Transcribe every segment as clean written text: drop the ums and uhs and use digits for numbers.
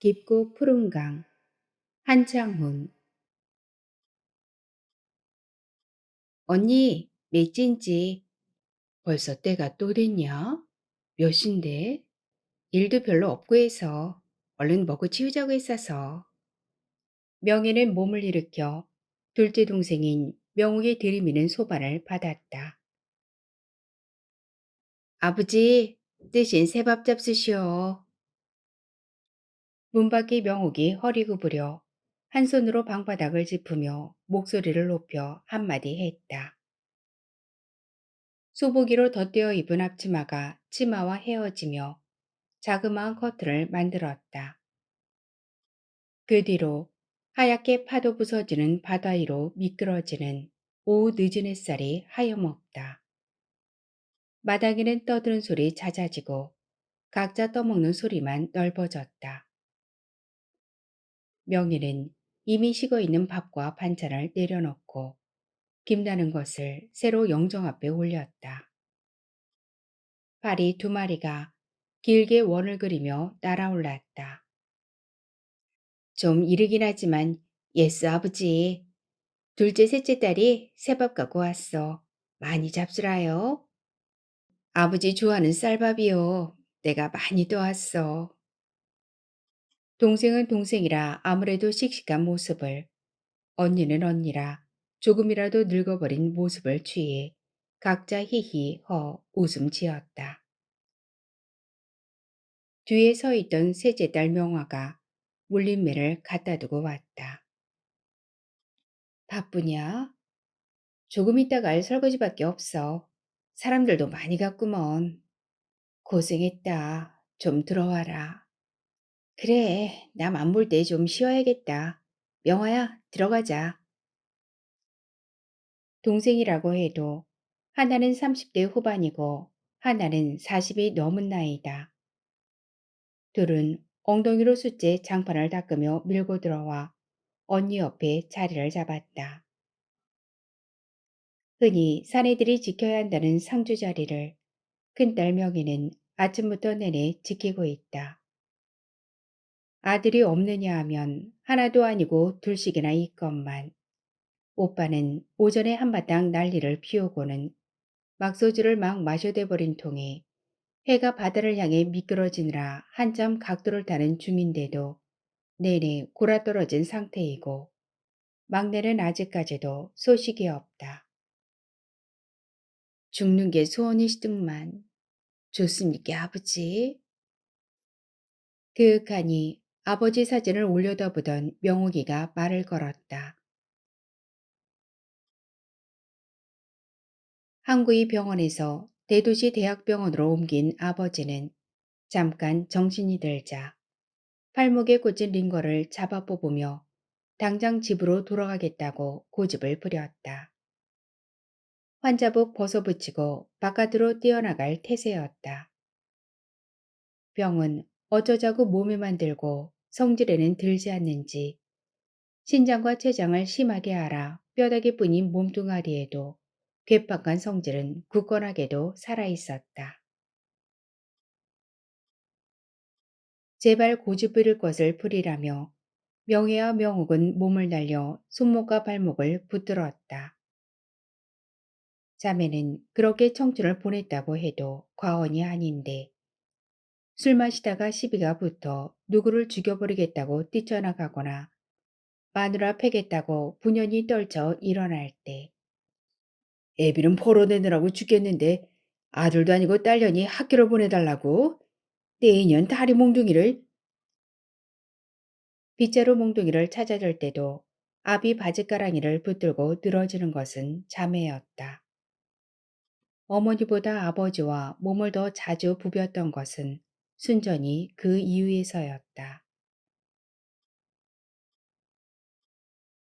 깊고 푸른 강, 한창훈. 언니, 몇진지? 벌써 때가 또 됐냐? 몇 시인데? 일도 별로 없고 해서 얼른 먹고 치우자고 했어서. 명희는 몸을 일으켜 둘째 동생인 명옥이 들이미는 소반을 받았다. 아버지, 대신 새밥 잡수시오. 문 밖에 명옥이 허리 굽으려 한 손으로 방바닥을 짚으며 목소리를 높여 한마디 했다. 소보기로 덧대어 입은 앞치마가 치마와 헤어지며 자그마한 커튼을 만들었다. 그 뒤로 하얗게 파도 부서지는 바다 위로 미끄러지는 오후 늦은 햇살이 하염없다. 마당에는 떠드는 소리 잦아지고 각자 떠먹는 소리만 넓어졌다. 명희는 이미 식어있는 밥과 반찬을 내려놓고 김나는 것을 새로 영정 앞에 올렸다. 파리 두 마리가 길게 원을 그리며 날아올랐다. 좀 이르긴 하지만 예스 아버지. 둘째 셋째 딸이 새밥 갖고 왔어. 많이 잡수라요. 아버지 좋아하는 쌀밥이요. 내가 많이 떠왔어. 동생은 동생이라 아무래도 씩씩한 모습을, 언니는 언니라 조금이라도 늙어버린 모습을 취해 각자 히히 허 웃음 지었다. 뒤에 서 있던 셋째 딸 명화가 물린매를 갖다 두고 왔다. 바쁘냐? 조금 있다가 할 설거지밖에 없어. 사람들도 많이 갔구먼. 고생했다. 좀 들어와라. 그래, 남 안 볼 때 좀 쉬어야겠다. 명화야, 들어가자. 동생이라고 해도 하나는 30대 후반이고 하나는 40이 넘은 나이다. 둘은 엉덩이로 숫제 장판을 닦으며 밀고 들어와 언니 옆에 자리를 잡았다. 흔히 사내들이 지켜야 한다는 상주 자리를 큰딸 명희는 아침부터 내내 지키고 있다. 아들이 없느냐 하면 하나도 아니고 둘씩이나 있건만 오빠는 오전에 한바탕 난리를 피우고는 막소주를 막 마셔대버린 통에 해가 바다를 향해 미끄러지느라 한참 각도를 타는 중인데도 내내 골아떨어진 상태이고 막내는 아직까지도 소식이 없다. 죽는 게 소원이시더만. 좋습니까 아버지? 그윽하니 아버지 사진을 올려다보던 명옥이가 말을 걸었다. 항구이 병원에서 대도시 대학병원으로 옮긴 아버지는 잠깐 정신이 들자 팔목에 꽂힌 링거를 잡아 뽑으며 당장 집으로 돌아가겠다고 고집을 부렸다. 환자복 벗어붙이고 바깥으로 뛰어나갈 태세였다. 병은 어쩌자고 몸에만 들고 성질에는 들지 않는지 신장과 췌장을 심하게 앓아 뼈다귀 뿐인 몸뚱아리에도 괴팍한 성질은 굳건하게도 살아있었다. 제발 고집 부릴 것을 부리라며 명예와 명옥은 몸을 날려 손목과 발목을 붙들었다. 자매는 그렇게 청춘을 보냈다고 해도 과언이 아닌데 술 마시다가 시비가 붙어 누구를 죽여버리겠다고 뛰쳐나가거나 마누라 패겠다고 분연히 떨쳐 일어날 때 애비는 포로내느라고 죽겠는데 아들도 아니고 딸년이 학교를 보내달라고 내년 다리 몽둥이를 빗자루 몽둥이를 찾아줄 때도 아비 바짓가랑이를 붙들고 늘어지는 것은 자매였다. 어머니보다 아버지와 몸을 더 자주 부볐던 것은 순전히 그 이유에서였다.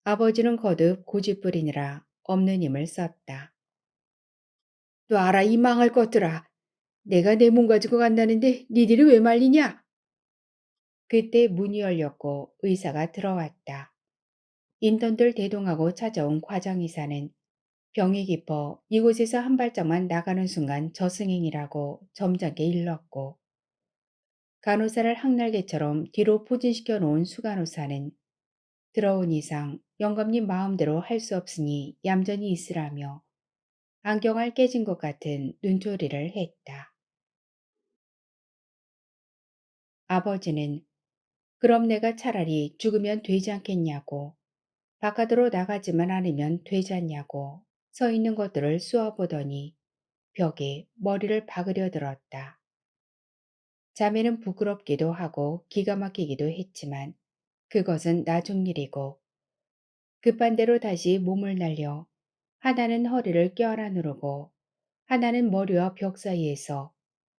아버지는 거듭 고집부리느라 없는 힘을 썼다. 놔라 이 망할 것들아. 내가 내 몸 가지고 간다는데 니들이 왜 말리냐? 그때 문이 열렸고 의사가 들어왔다. 인턴들 대동하고 찾아온 과장의사는 병이 깊어 이곳에서 한 발짝만 나가는 순간 저승행이라고 점잖게 일렀고 간호사를 항날개처럼 뒤로 포진시켜 놓은 수간호사는 들어온 이상 영감님 마음대로 할 수 없으니 얌전히 있으라며 안경알 깨진 것 같은 눈초리를 했다. 아버지는 그럼 내가 차라리 죽으면 되지 않겠냐고, 바깥으로 나가지만 않으면 되지 않냐고 서 있는 것들을 쏘아보더니 벽에 머리를 박으려 들었다. 자매는 부끄럽기도 하고 기가 막히기도 했지만 그것은 나중 일이고 급한 대로 다시 몸을 날려 하나는 허리를 껴안아 누르고 하나는 머리와 벽 사이에서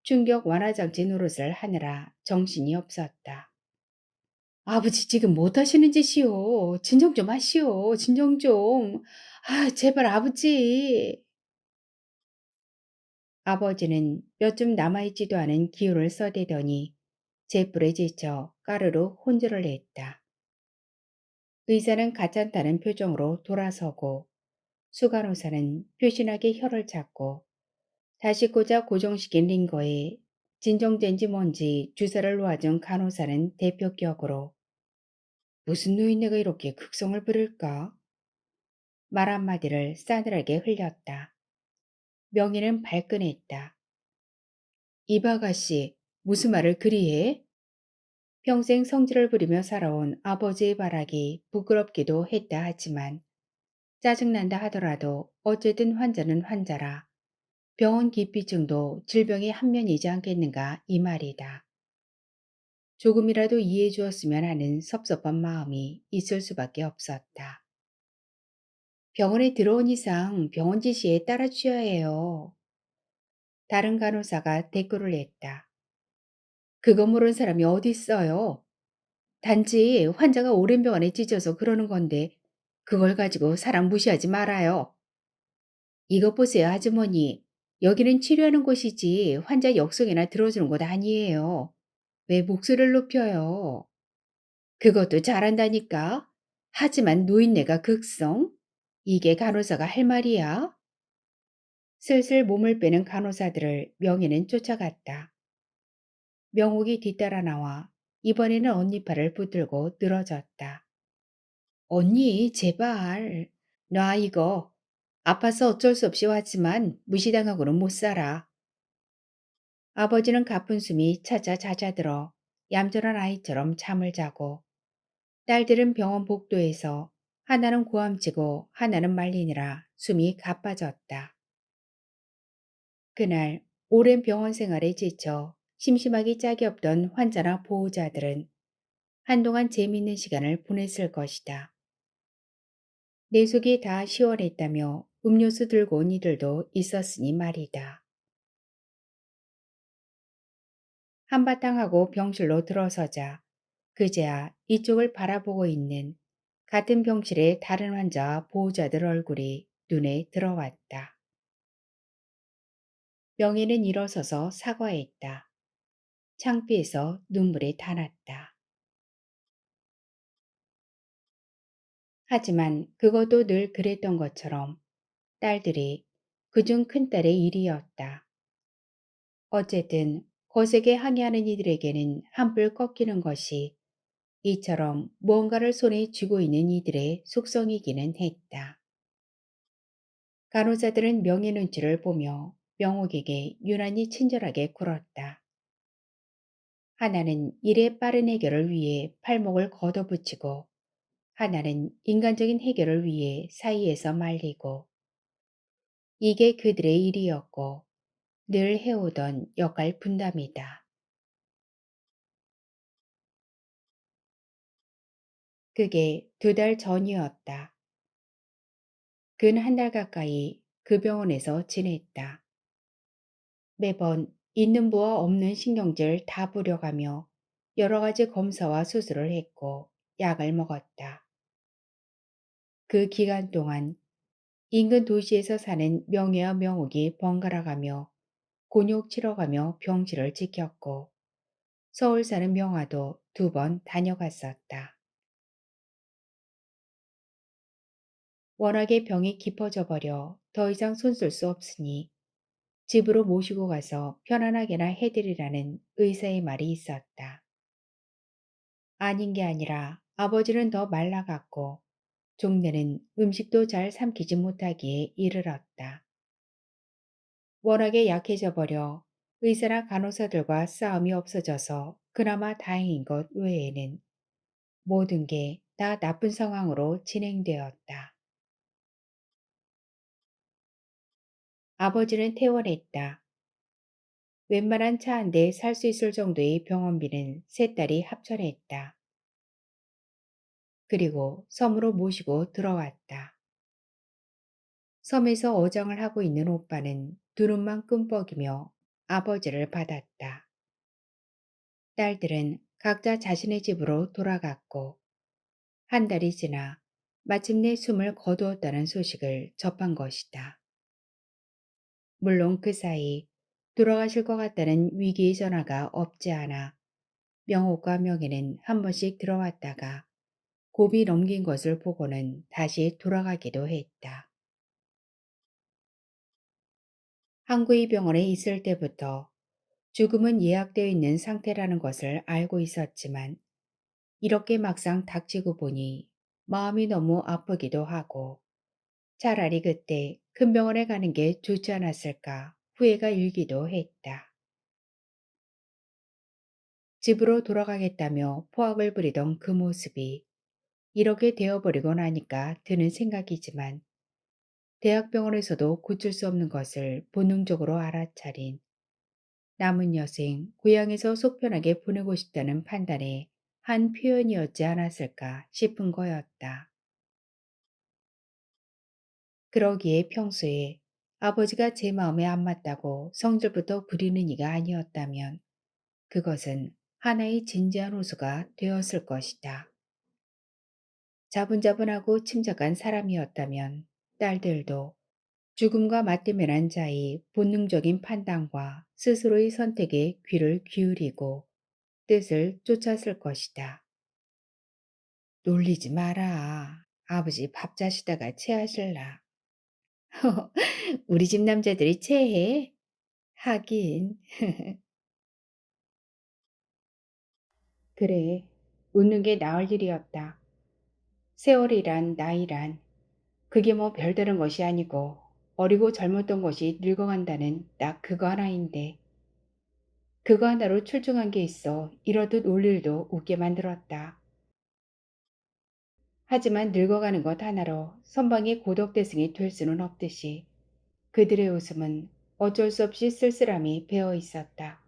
충격 완화장치 노릇을 하느라 정신이 없었다. 아버지 지금 못 하시는 짓이요. 진정 좀 하시오. 진정 좀. 아, 제발 아버지. 아버지는 몇 좀 남아있지도 않은 기운을 써대더니 제뿔에 지쳐 까르르 혼절을 냈다. 의사는 가짠다는 표정으로 돌아서고 수간호사는 표신하게 혀를 찾고 다시 꽂아 고정시킨 링거에 진정된지 뭔지 주사를 놓아준 간호사는 대표격으로 무슨 노인네가 이렇게 극성을 부릴까? 말 한마디를 싸늘하게 흘렸다. 명희는 발끈했다. 이바가씨, 무슨 말을 그리 해? 평생 성질을 부리며 살아온 아버지의 발악이 부끄럽기도 했다 하지만 짜증난다 하더라도 어쨌든 환자는 환자라 병원 기피증도 질병의 한 면이지 않겠는가 이 말이다. 조금이라도 이해해 주었으면 하는 섭섭한 마음이 있을 수밖에 없었다. 병원에 들어온 이상 병원 지시에 따라 줘야 해요. 다른 간호사가 대꾸를 했다. 그거 모르는 사람이 어디 있어요? 단지 환자가 오랜 병원에 찢어서 그러는 건데 그걸 가지고 사람 무시하지 말아요. 이것 보세요, 아주머니. 여기는 치료하는 곳이지 환자 역성이나 들어주는 곳 아니에요. 왜 목소리를 높여요? 그것도 잘한다니까. 하지만 노인네가 극성? 이게 간호사가 할 말이야? 슬슬 몸을 빼는 간호사들을 명희는 쫓아갔다. 명옥이 뒤따라 나와 이번에는 언니 팔을 붙들고 늘어졌다. 언니, 제발. 나 이거 아파서 어쩔 수 없이 왔지만 무시당하고는 못 살아. 아버지는 가쁜 숨이 차차 잦아들어 얌전한 아이처럼 잠을 자고 딸들은 병원 복도에서 하나는 고함치고 하나는 말리느라 숨이 가빠졌다. 그날 오랜 병원 생활에 지쳐 심심하기 짝이 없던 환자나 보호자들은 한동안 재미있는 시간을 보냈을 것이다. 내 속이 다 시원했다며 음료수 들고 온 이들도 있었으니 말이다. 한바탕 하고 병실로 들어서자 그제야 이쪽을 바라보고 있는 같은 병실의 다른 환자와 보호자들 얼굴이 눈에 들어왔다. 명희는 일어서서 사과했다. 창피해서 눈물이 다 났다. 하지만 그것도 늘 그랬던 것처럼 딸들이 그중 큰딸의 일이었다. 어쨌든 거세게 항의하는 이들에게는 한뿔 꺾이는 것이 이처럼 무언가를 손에 쥐고 있는 이들의 속성이기는 했다. 간호사들은 명의 눈치를 보며 명옥에게 유난히 친절하게 굴었다. 하나는 일의 빠른 해결을 위해 팔목을 걷어붙이고 하나는 인간적인 해결을 위해 사이에서 말리고 이게 그들의 일이었고 늘 해오던 역할 분담이다. 그게 2달 전이었다. 근 한 달 가까이 그 병원에서 지냈다. 매번 있는 부와 없는 신경질 다 부려가며 여러 가지 검사와 수술을 했고 약을 먹었다. 그 기간 동안 인근 도시에서 사는 명예와 명옥이 번갈아가며 곤욕 치러가며 병실을 지켰고 서울 사는 명화도 2번 다녀갔었다. 워낙에 병이 깊어져 버려 더 이상 손쓸 수 없으니 집으로 모시고 가서 편안하게나 해드리라는 의사의 말이 있었다. 아닌 게 아니라 아버지는 더 말라갔고 종래는 음식도 잘 삼키지 못하기에 이르렀다. 워낙에 약해져 버려 의사나 간호사들과 싸움이 없어져서 그나마 다행인 것 외에는 모든 게 다 나쁜 상황으로 진행되었다. 아버지는 퇴원했다. 웬만한 차 한 대 살 수 있을 정도의 병원비는 세 딸이 합천했다. 그리고 섬으로 모시고 들어왔다. 섬에서 어장을 하고 있는 오빠는 두 눈만 끔뻑이며 아버지를 받았다. 딸들은 각자 자신의 집으로 돌아갔고 한 달이 지나 마침내 숨을 거두었다는 소식을 접한 것이다. 물론 그 사이 돌아가실 것 같다는 위기의 전화가 없지 않아 명옥과 명희는 한 번씩 들어왔다가 고비 넘긴 것을 보고는 다시 돌아가기도 했다. 항구이 병원에 있을 때부터 죽음은 예약되어 있는 상태라는 것을 알고 있었지만 이렇게 막상 닥치고 보니 마음이 너무 아프기도 하고 차라리 그때 큰 병원에 가는 게 좋지 않았을까 후회가 일기도 했다. 집으로 돌아가겠다며 포악을 부리던 그 모습이 이렇게 되어버리고 나니까 드는 생각이지만 대학병원에서도 고칠 수 없는 것을 본능적으로 알아차린 남은 여생 고향에서 속 편하게 보내고 싶다는 판단의 한 표현이었지 않았을까 싶은 거였다. 그러기에 평소에 아버지가 제 마음에 안 맞다고 성질부터 부리는 이가 아니었다면 그것은 하나의 진지한 호소가 되었을 것이다. 자분자분하고 침착한 사람이었다면 딸들도 죽음과 맞대면한 자의 본능적인 판단과 스스로의 선택에 귀를 기울이고 뜻을 쫓았을 것이다. 놀리지 마라. 아버지 밥 자시다가 체하실라. 우리 집 남자들이 체해? 하긴. 그래. 웃는 게 나을 일이었다. 세월이란 나이란 그게 뭐 별다른 것이 아니고 어리고 젊었던 것이 늙어간다는 딱 그거 하나인데 그거 하나로 출중한 게 있어 이러듯 올 일도 웃게 만들었다. 하지만 늙어가는 것 하나로 선방의 고독대승이 될 수는 없듯이 그들의 웃음은 어쩔 수 없이 쓸쓸함이 배어 있었다.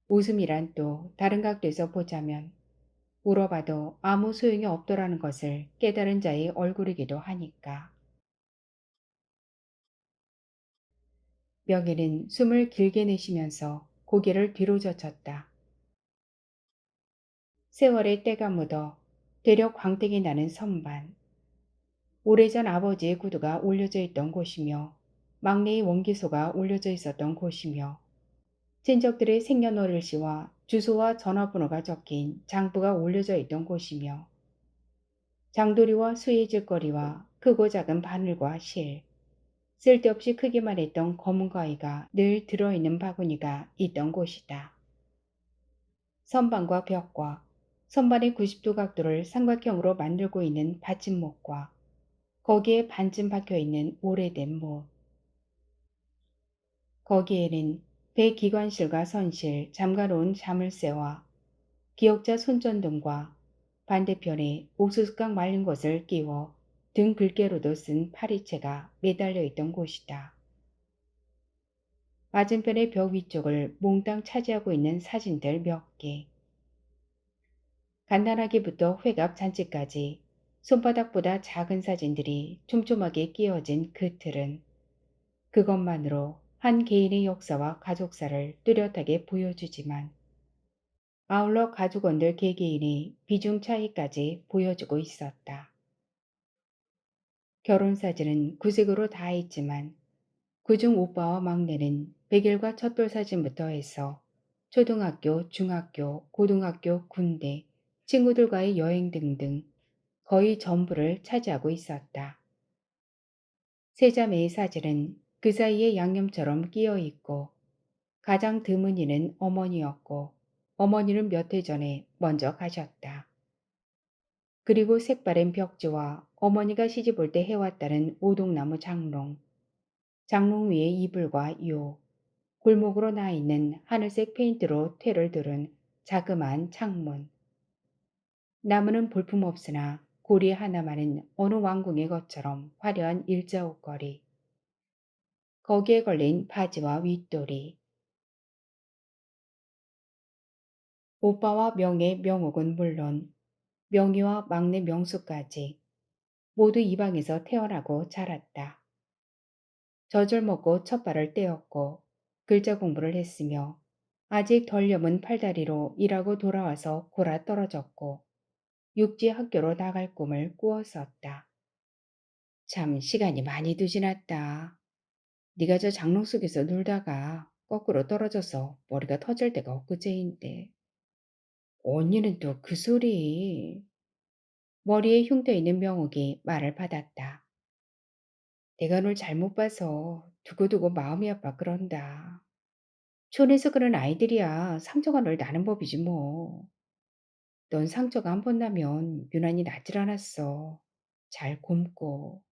웃음이란 또 다른 각도에서 보자면 울어봐도 아무 소용이 없더라는 것을 깨달은 자의 얼굴이기도 하니까. 명희는 숨을 길게 내쉬면서 고개를 뒤로 젖혔다. 세월의 때가 묻어 대려 광택이 나는 선반. 오래전 아버지의 구두가 올려져 있던 곳이며 막내의 원기소가 올려져 있었던 곳이며 친척들의 생년월일시와 주소와 전화번호가 적힌 장부가 올려져 있던 곳이며 장도리와 수혜질거리와 크고 작은 바늘과 실, 쓸데없이 크기만 했던 검은 가위가 늘 들어있는 바구니가 있던 곳이다. 선반과 벽과 선반의 90도 각도를 삼각형으로 만들고 있는 받침목과 거기에 반쯤 박혀있는 오래된 못. 거기에는 배기관실과 선실, 잠가놓은 자물쇠와 기역자 손전등과 반대편에 옥수수깡 말린 것을 끼워 등 글개로도 쓴 파리채가 매달려 있던 곳이다. 맞은편의 벽 위쪽을 몽땅 차지하고 있는 사진들 몇 개. 간단하게부터 회갑 잔치까지 손바닥보다 작은 사진들이 촘촘하게 끼어진 그 틀은 그것만으로 한 개인의 역사와 가족사를 뚜렷하게 보여주지만 아울러 가족원들 개개인의 비중 차이까지 보여주고 있었다. 결혼사진은 구색으로 다 있지만 그중 오빠와 막내는 백일과 첫돌 사진부터 해서 초등학교, 중학교, 고등학교, 군대, 친구들과의 여행 등등 거의 전부를 차지하고 있었다. 세자매의 사진은 그 사이에 양념처럼 끼어 있고 가장 드문 이는 어머니였고 어머니는 몇 해 전에 먼저 가셨다. 그리고 색바랜 벽지와 어머니가 시집올 때 해왔다는 오동나무 장롱, 장롱 위에 이불과 요, 골목으로 나 있는 하늘색 페인트로 퇴를 두른 자그마한 창문. 나무는 볼품없으나 고리 하나만은 어느 왕궁의 것처럼 화려한 일자 옷걸이. 거기에 걸린 바지와 윗돌이. 오빠와 명의 명옥은 물론 명희와 막내 명수까지 모두 이 방에서 태어나고 자랐다. 젖을 먹고 첫발을 떼었고 글자 공부를 했으며 아직 덜 여문 팔다리로 일하고 돌아와서 골아 떨어졌고 육지 학교로 나갈 꿈을 꾸었었다. 참 시간이 많이도 지났다. 네가 저 장롱 속에서 놀다가 거꾸로 떨어져서 머리가 터질 때가 엊그제인데. 언니는 또 그 소리. 머리에 흉터 있는 명옥이 말을 받았다. 내가 널 잘못 봐서 두고두고 마음이 아파 그런다. 촌에서 그런 아이들이야 상처가 널 나는 법이지 뭐. 넌 상처가 한 번 나면 유난히 낫질 않았어. 잘 곪고.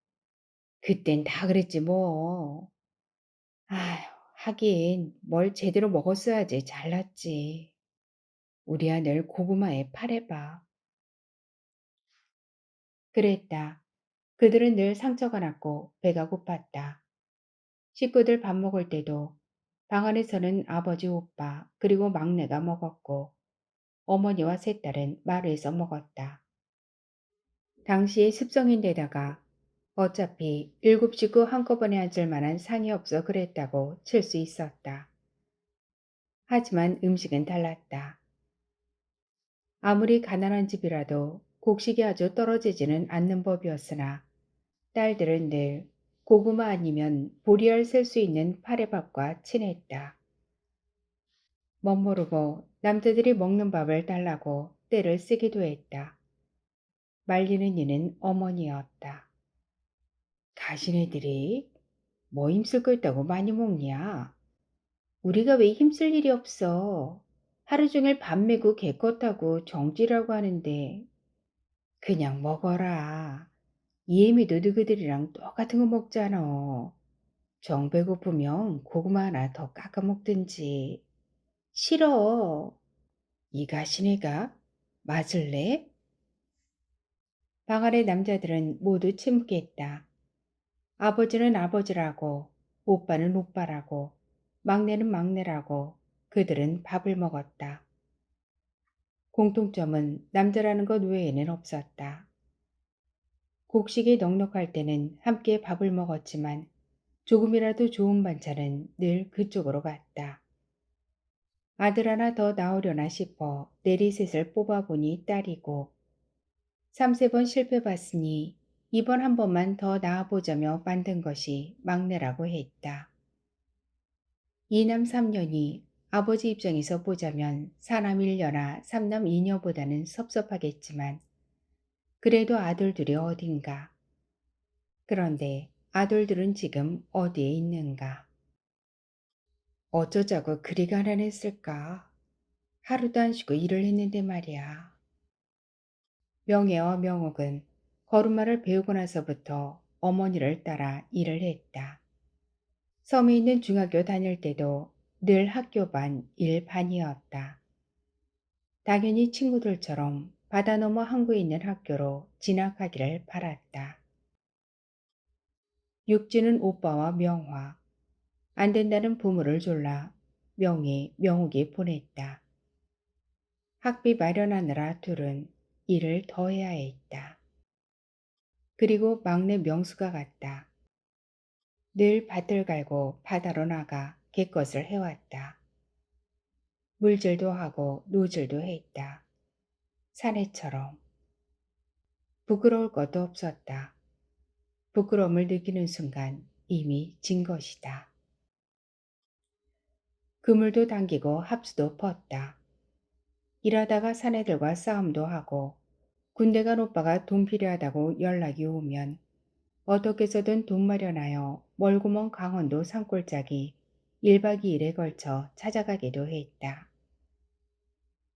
그땐 다 그랬지 뭐. 아휴, 하긴 뭘 제대로 먹었어야지 잘났지. 우리 아들 고구마에 파래봐. 그랬다. 그들은 늘 상처가 났고 배가 고팠다. 식구들 밥 먹을 때도 방 안에서는 아버지 오빠 그리고 막내가 먹었고 어머니와 셋딸은 마루에서 먹었다. 당시의 습성인데다가 어차피 7식구 한꺼번에 앉을 만한 상이 없어 그랬다고 칠 수 있었다. 하지만 음식은 달랐다. 아무리 가난한 집이라도 곡식이 아주 떨어지지는 않는 법이었으나 딸들은 늘 고구마 아니면 보리알 셀 수 있는 파래밥과 친했다. 멋모르고 남자들이 먹는 밥을 달라고 떼를 쓰기도 했다. 말리는 이는 어머니였다. 가시네들이 뭐 힘쓸 거 있다고 많이 먹냐? 우리가 왜 힘쓸 일이 없어? 하루 종일 밥 메고 개껏하고 정지라고 하는데 그냥 먹어라. 이혜미도 너희들이랑 똑같은 거 먹잖아. 정 배고프면 고구마 하나 더 깎아 먹든지. 싫어. 이 가시네가 맞을래? 방 안의 남자들은 모두 침묵했다. 아버지는 아버지라고, 오빠는 오빠라고, 막내는 막내라고 그들은 밥을 먹었다. 공통점은 남자라는 것 외에는 없었다. 곡식이 넉넉할 때는 함께 밥을 먹었지만 조금이라도 좋은 반찬은 늘 그쪽으로 갔다. 아들 하나 더 낳으려나 싶어 내리셋을 뽑아보니 딸이고 3~4번 실패봤으니 이번 한 번만 더 낳아보자며 만든 것이 막내라고 했다. 이남 삼녀니 아버지 입장에서 보자면 사남 일녀나 삼남 이녀보다는 섭섭하겠지만 그래도 아들들이 어딘가. 그런데 아들들은 지금 어디에 있는가? 어쩌자고 그리 가난했을까? 하루도 안 쉬고 일을 했는데 말이야. 명예와 명옥은 걸음마를 배우고 나서부터 어머니를 따라 일을 했다. 섬에 있는 중학교 다닐 때도 늘 학교 반, 일 반이었다. 당연히 친구들처럼 바다 너머 항구에 있는 학교로 진학하기를 바랐다. 육지는 오빠와 명화, 안 된다는 부모를 졸라 명희, 명옥이 보냈다. 학비 마련하느라 둘은 일을 더 해야 했다. 그리고 막내 명수가 갔다. 늘 밭을 갈고 바다로 나가 갯것을 해왔다. 물질도 하고 노질도 했다. 사내처럼. 부끄러울 것도 없었다. 부끄러움을 느끼는 순간 이미 진 것이다. 그물도 당기고 합수도 펐다. 일하다가 사내들과 싸움도 하고 군대 간 오빠가 돈 필요하다고 연락이 오면 어떻게 해서든 돈 마련하여 멀고 먼 강원도 산골짜기 1박 2일에 걸쳐 찾아가기도 했다.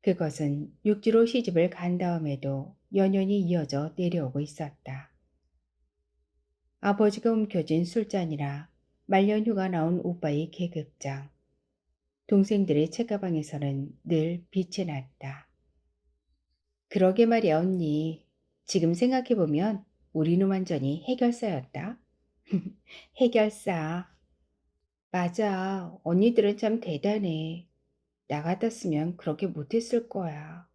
그것은 육지로 시집을 간 다음에도 연연히 이어져 내려오고 있었다. 아버지가 움켜쥔 술잔이라 말년휴가 나온 오빠의 계급장, 동생들의 책가방에서는 늘 빛이 났다. 그러게 말이야 언니. 지금 생각해보면 우리는 완전히 해결사였다. 해결사. 맞아. 언니들은 참 대단해. 나 같았으면 그렇게 못했을 거야.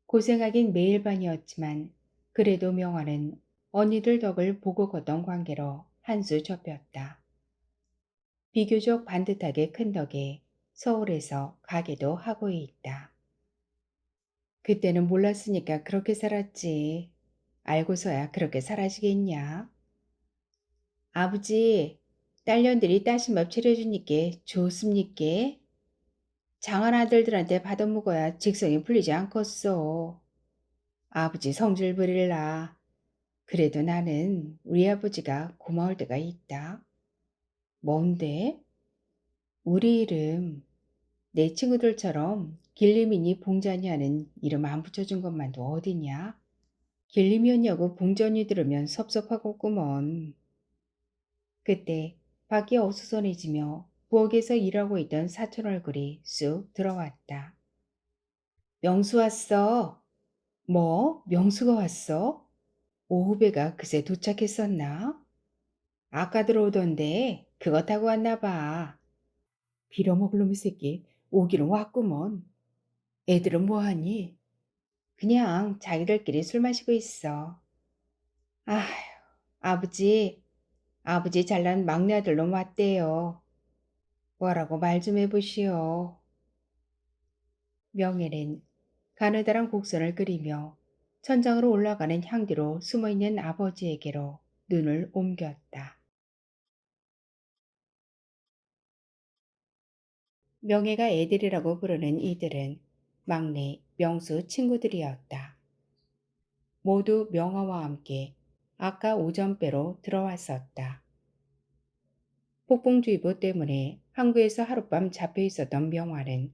고생하긴 매일 반이었지만 그래도 명화는 언니들 덕을 보고 걷던 관계로 한 수 접혔다. 비교적 반듯하게 큰 덕에 서울에서 가게도 하고 있다. 그때는 몰랐으니까 그렇게 살았지. 알고서야 그렇게 살아지겠냐? 아버지, 딸년들이 따신밥 차려주니께 좋습니까? 장한 아들들한테 받아먹어야 직성이 풀리지 않겠어. 아버지 성질 부릴라. 그래도 나는 우리 아버지가 고마울 때가 있다. 뭔데? 우리 이름. 내 친구들처럼 길림이니 봉자니 하는 이름 안 붙여준 것만도 어디냐? 길림이었냐고 봉전이 들으면 섭섭하겠구먼. 그때 밖이 어수선해지며 부엌에서 일하고 있던 사촌 얼굴이 쑥 들어왔다. 명수 왔어. 뭐? 명수가 왔어? 오후배가 그새 도착했었나? 아까 들어오던데 그거 타고 왔나 봐. 빌어먹을 놈의 새끼 오기는 왔구먼. 애들은 뭐하니? 그냥 자기들끼리 술 마시고 있어. 아휴, 아버지 잘난 막내 아들놈 왔대요. 뭐라고 말 좀 해보시오. 명예는 가느다란 곡선을 그리며 천장으로 올라가는 향기로 숨어있는 아버지에게로 눈을 옮겼다. 명예가 애들이라고 부르는 이들은 막내 명수 친구들이었다. 모두 명화와 함께 아까 오전배로 들어왔었다. 폭풍주의보 때문에 항구에서 하룻밤 잡혀 있었던 명화는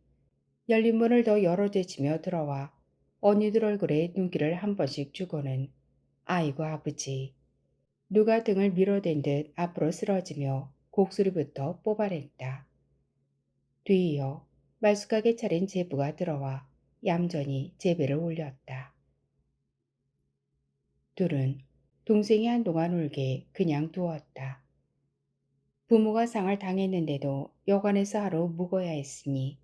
열린 문을 더 열어제치며 들어와 언니들 얼굴에 눈길을 한 번씩 주고는 아이고 아버지, 누가 등을 밀어댄 듯 앞으로 쓰러지며 곡소리부터 뽑아냈다. 뒤이어 말쑥하게 차린 제부가 들어와 얌전히 제배를 올렸다. 둘은 동생이 한동안 울게 그냥 두었다. 부모가 상을 당했는데도 여관에서 하루 묵어야 했으니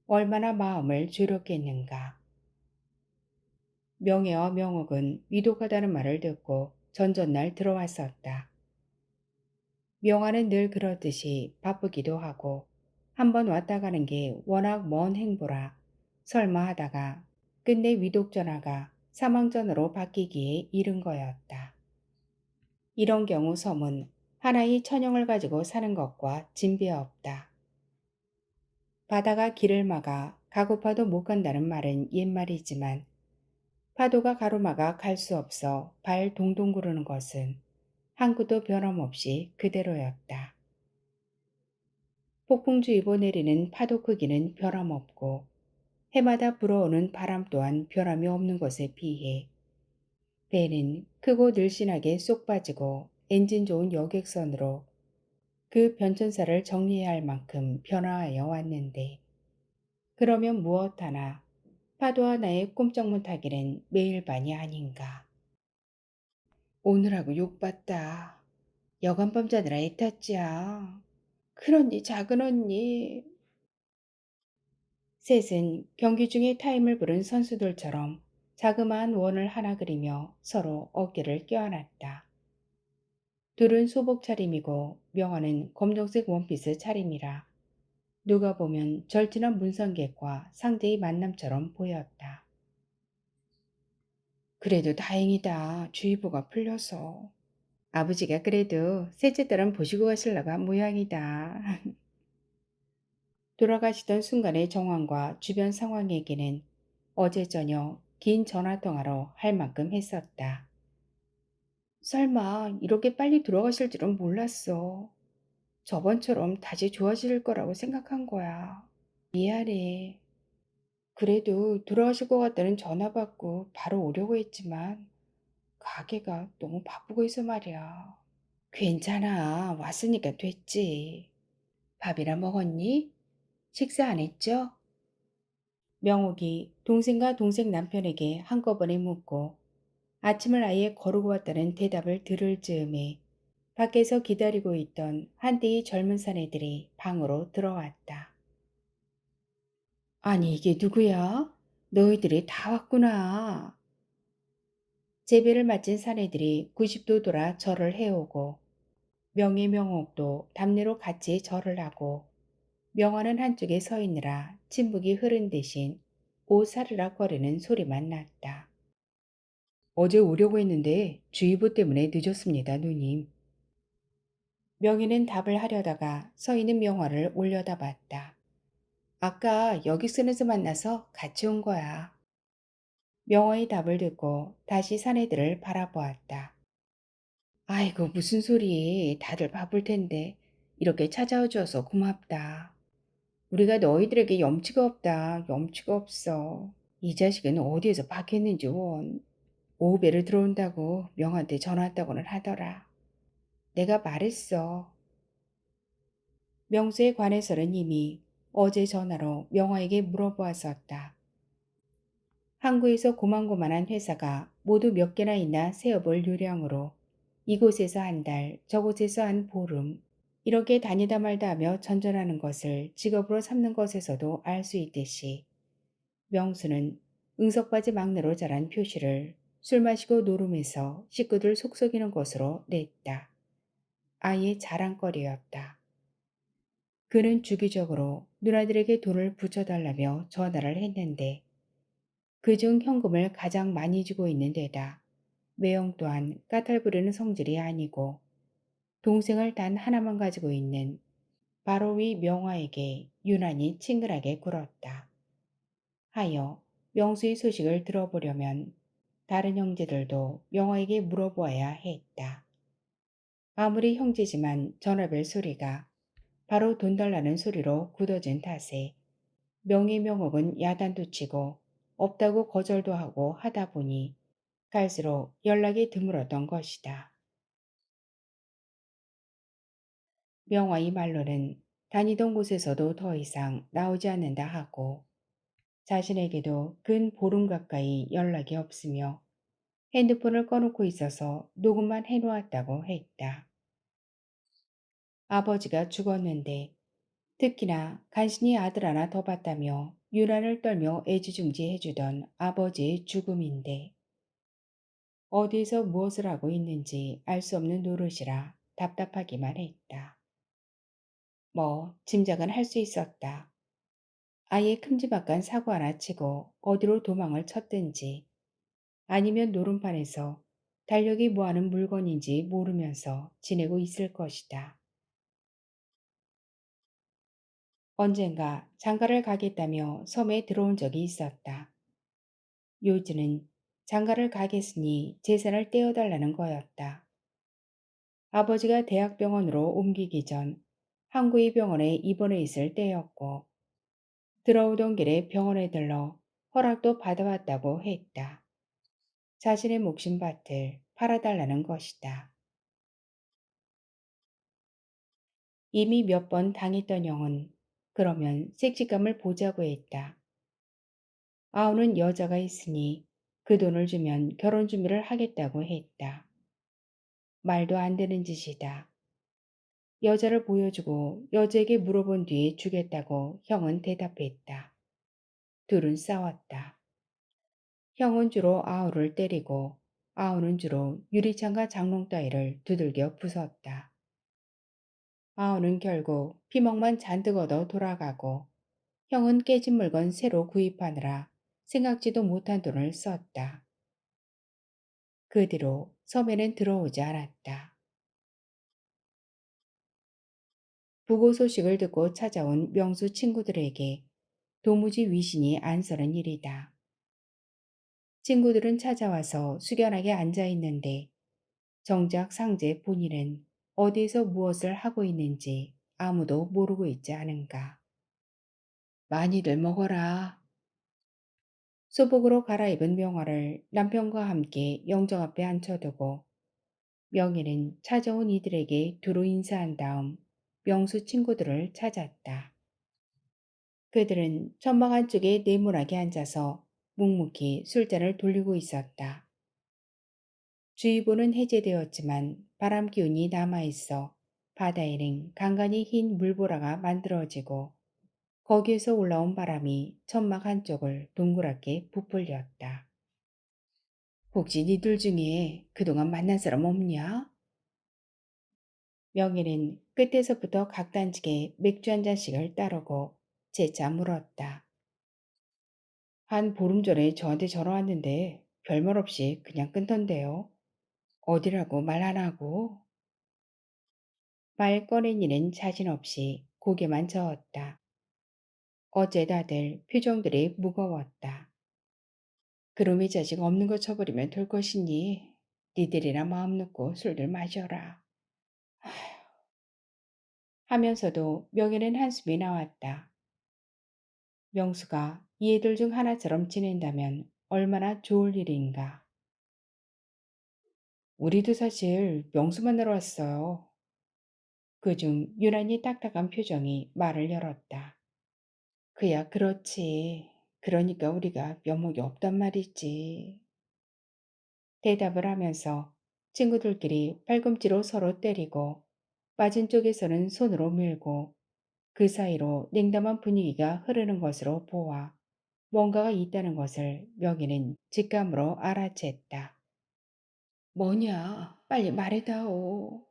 얼마나 마음을 졸였겠는가. 명예와 명옥은 위독하다는 말을 듣고 전전날 들어왔었다. 명화는 늘 그렇듯이 바쁘기도 하고 한번 왔다 가는 게 워낙 먼 행보라 설마 하다가 끝내 위독 전화가 사망전으로 바뀌기에 이른 거였다. 이런 경우 섬은 하나의 천형을 가지고 사는 것과 진배 없다. 바다가 길을 막아 가고파도 못 간다는 말은 옛말이지만 파도가 가로막아 갈 수 없어 발 동동 구르는 것은 항구도 변함없이 그대로였다. 폭풍주의보 내리는 파도 크기는 변함없고 해마다 불어오는 바람 또한 변함이 없는 것에 비해 배는 크고 늘씬하게 쏙 빠지고 엔진 좋은 여객선으로 그 변천사를 정리해야 할 만큼 변화하여 왔는데 그러면 무엇 하나 파도 하나에 꼼짝 못하기는 매일 반이 아닌가. 오늘하고 욕봤다. 여간밤 자느라 애탔지야. 큰언니 작은언니. 셋은 경기 중에 타임을 부른 선수들처럼 자그마한 원을 하나 그리며 서로 어깨를 껴안았다. 둘은 소복 차림이고 명화는 검정색 원피스 차림이라 누가 보면 절친한 문성객과 상대의 만남처럼 보였다. 그래도 다행이다. 주의보가 풀려서. 아버지가 그래도 셋째 딸은 보시고 가실라고 한 모양이다. 돌아가시던 순간의 정황과 주변 상황 얘기는 어제 저녁 긴 전화통화로 할 만큼 했었다. 설마 이렇게 빨리 돌아가실 줄은 몰랐어. 저번처럼 다시 좋아질 거라고 생각한 거야. 미안해. 그래도 돌아가실 것 같다는 전화 받고 바로 오려고 했지만 가게가 너무 바쁘고 해서 말이야. 괜찮아. 왔으니까 됐지. 밥이나 먹었니? 식사 안 했죠? 명옥이 동생과 동생 남편에게 한꺼번에 묻고 아침을 아예 거르고 왔다는 대답을 들을 즈음에 밖에서 기다리고 있던 한때의 젊은 사내들이 방으로 들어왔다. 아니 이게 누구야? 너희들이 다 왔구나. 제비를 마친 사내들이 90도 돌아 절을 해오고 명의 명옥도 담내로 같이 절을 하고 명화는 한쪽에 서 있느라 침묵이 흐른 대신 오사르락 거리는 소리만 났다. 어제 오려고 했는데 주의보 때문에 늦었습니다, 누님. 명희는 답을 하려다가 서 있는 명화를 올려다봤다. 아까 여기 쓰면서 만나서 같이 온 거야. 명화의 답을 듣고 다시 사내들을 바라보았다. 아이고 무슨 소리. 다들 바쁠 텐데. 이렇게 찾아와 줘서 고맙다. 우리가 너희들에게 염치가 없다. 염치가 없어. 이 자식은 어디에서 박혔는지 원. 오후배를 들어온다고 명한테 전화 왔다고는 하더라. 내가 말했어. 명수에 관해서는 이미 어제 전화로 명화에게 물어보았었다. 항구에서 고만고만한 회사가 모두 몇 개나 있나 세어볼 요량으로 이곳에서 한 달, 저곳에서 한 보름, 이렇게 다니다 말다 하며 전전하는 것을 직업으로 삼는 것에서도 알 수 있듯이 명수는 응석바지 막내로 자란 표시를 술 마시고 노름해서 식구들 속썩이는 것으로 냈다. 아예 자랑거리였다. 그는 주기적으로 누나들에게 돈을 붙여달라며 전화를 했는데 그중 현금을 가장 많이 주고 있는 데다 매형 또한 까탈 부리는 성질이 아니고 동생을 단 하나만 가지고 있는 바로 위 명화에게 유난히 친근하게 굴었다. 하여 명수의 소식을 들어보려면 다른 형제들도 명화에게 물어보아야 했다. 아무리 형제지만 전화벨 소리가 바로 돈 달라는 소리로 굳어진 탓에 명의명옥은 야단도 치고 없다고 거절도 하고 하다 보니 갈수록 연락이 드물었던 것이다. 명화의 말로는 다니던 곳에서도 더 이상 나오지 않는다 하고 자신에게도 근 보름 가까이 연락이 없으며 핸드폰을 꺼놓고 있어서 녹음만 해놓았다고 했다. 아버지가 죽었는데 특히나 간신히 아들 하나 더 봤다며 유난을 떨며 애지중지해주던 아버지의 죽음인데 어디에서 무엇을 하고 있는지 알 수 없는 노릇이라 답답하기만 했다. 뭐 짐작은 할 수 있었다. 아예 큼지막한 사고 하나 치고 어디로 도망을 쳤든지 아니면 노름판에서 달력이 뭐하는 물건인지 모르면서 지내고 있을 것이다. 언젠가 장가를 가겠다며 섬에 들어온 적이 있었다. 요즈는 장가를 가겠으니 재산을 떼어달라는 거였다. 아버지가 대학병원으로 옮기기 전 항구의 병원에 입원해 있을 때였고 들어오던 길에 병원에 들러 허락도 받아왔다고 했다. 자신의 몫임밭을 팔아달라는 것이다. 이미 몇 번 당했던 영은 그러면 섹시감을 보자고 했다. 아우는 여자가 있으니 그 돈을 주면 결혼 준비를 하겠다고 했다. 말도 안 되는 짓이다. 여자를 보여주고 여자에게 물어본 뒤에 주겠다고 형은 대답했다. 둘은 싸웠다. 형은 주로 아우를 때리고 아우는 주로 유리창과 장롱 따위를 두들겨 부쉈다. 아우는 결국 피멍만 잔뜩 얻어 돌아가고 형은 깨진 물건 새로 구입하느라 생각지도 못한 돈을 썼다. 그 뒤로 섬에는 들어오지 않았다. 부고 소식을 듣고 찾아온 명수 친구들에게 도무지 위신이 안 서는 일이다. 친구들은 찾아와서 숙연하게 앉아 있는데 정작 상제 본인은 어디에서 무엇을 하고 있는지 아무도 모르고 있지 않은가. 많이들 먹어라. 소복으로 갈아입은 명화를 남편과 함께 영정 앞에 앉혀두고 명희는 찾아온 이들에게 두루 인사한 다음 명수 친구들을 찾았다. 그들은 천막 안쪽에 네모나게 앉아서 묵묵히 술잔을 돌리고 있었다. 주의보는 해제되었지만 바람 기운이 남아있어 바다에는 간간히 흰 물보라가 만들어지고 거기에서 올라온 바람이 천막 한쪽을 동그랗게 부풀렸다. 혹시 니들 중에 그동안 만난 사람 없냐? 명희는 끝에서부터 각단지게 맥주 한 잔씩을 따르고 재차 물었다. 한 보름 전에 저한테 전화 왔는데 별말 없이 그냥 끊던데요. 어디라고 말 안 하고? 말 꺼낸 이는 자신 없이 고개만 저었다. 어째 다들 표정들이 무거웠다. 그놈의 자식 없는 거 쳐버리면 될 것이니 니들이나 마음 놓고 술들 마셔라. 하면서도 명희는 한숨이 나왔다. 명수가 이 애들 중 하나처럼 지낸다면 얼마나 좋을 일인가. 우리도 사실 명수 만나러 왔어요. 그중 유난히 딱딱한 표정이 말을 열었다. 그야 그렇지. 그러니까 우리가 면목이 없단 말이지. 대답을 하면서 친구들끼리 팔꿈치로 서로 때리고 빠진 쪽에서는 손으로 밀고 그 사이로 냉담한 분위기가 흐르는 것으로 보아 뭔가가 있다는 것을 명희는 직감으로 알아챘다. 뭐냐? 빨리 말해다오.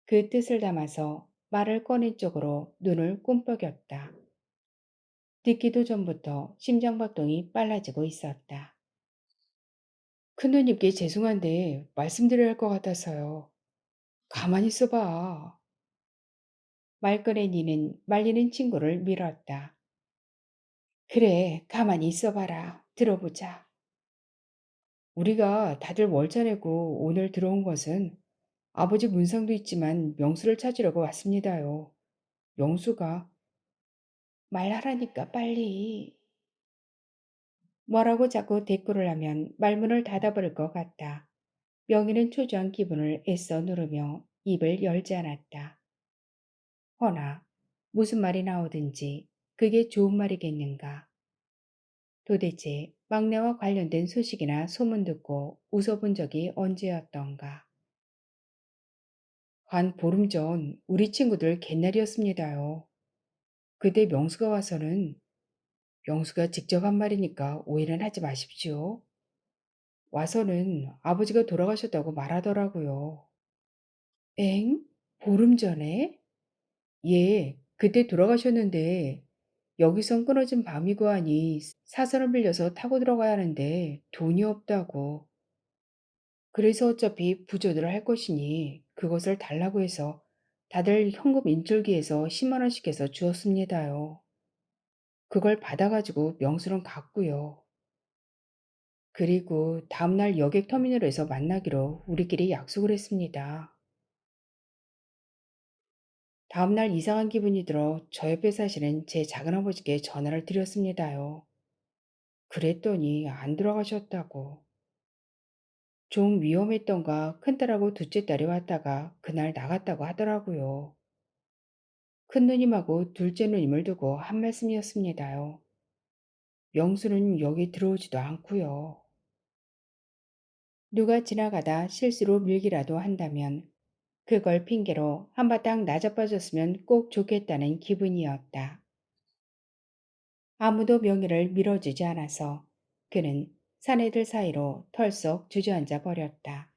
그 뜻을 담아서 말을 꺼낸 쪽으로 눈을 꿈뻑였다. 듣기도 전부터 심장박동이 빨라지고 있었다. 큰누님께 죄송한데 말씀드려야 할 것 같아서요. 가만히 있어봐. 말꺼낸 이는 말리는 친구를 밀었다. 그래, 가만히 있어봐라. 들어보자. 우리가 다들 월차 내고 오늘 들어온 것은 아버지 문상도 있지만 명수를 찾으려고 왔습니다요. 명수가 말하라니까 빨리. 뭐라고 자꾸 대꾸를 하면 말문을 닫아버릴 것 같다. 명희는 초조한 기분을 애써 누르며 입을 열지 않았다. 허나 무슨 말이 나오든지 그게 좋은 말이겠는가. 도대체 막내와 관련된 소식이나 소문 듣고 웃어본 적이 언제였던가. 한 보름 전 우리 친구들 갯날이었습니다요. 그때 명수가 와서는 명수가 직접 한 말이니까 오해는 하지 마십시오. 와서는 아버지가 돌아가셨다고 말하더라고요. 엥? 보름 전에? 예, 그때 돌아가셨는데 여기선 끊어진 밤이고 하니 사선을 빌려서 타고 들어가야 하는데 돈이 없다고. 그래서 어차피 부조를 할 것이니 그것을 달라고 해서 다들 현금 인출기에서 10만 원씩 해서 주었습니다요. 그걸 받아가지고 명수는 갔고요. 그리고 다음날 여객터미널에서 만나기로 우리끼리 약속을 했습니다. 다음날 이상한 기분이 들어 저 옆에 사시는 제 작은아버지께 전화를 드렸습니다요. 그랬더니 안 돌아가셨다고. 좀 위험했던가 큰딸하고 둘째 딸이 왔다가 그날 나갔다고 하더라고요. 큰누님하고 둘째 누님을 두고 한 말씀이었습니다요. 명수는 여기 들어오지도 않고요. 누가 지나가다 실수로 밀기라도 한다면 그걸 핑계로 한바탕 나자빠졌으면 꼭 좋겠다는 기분이었다. 아무도 명예를 밀어주지 않아서 그는 사내들 사이로 털썩 주저앉아 버렸다.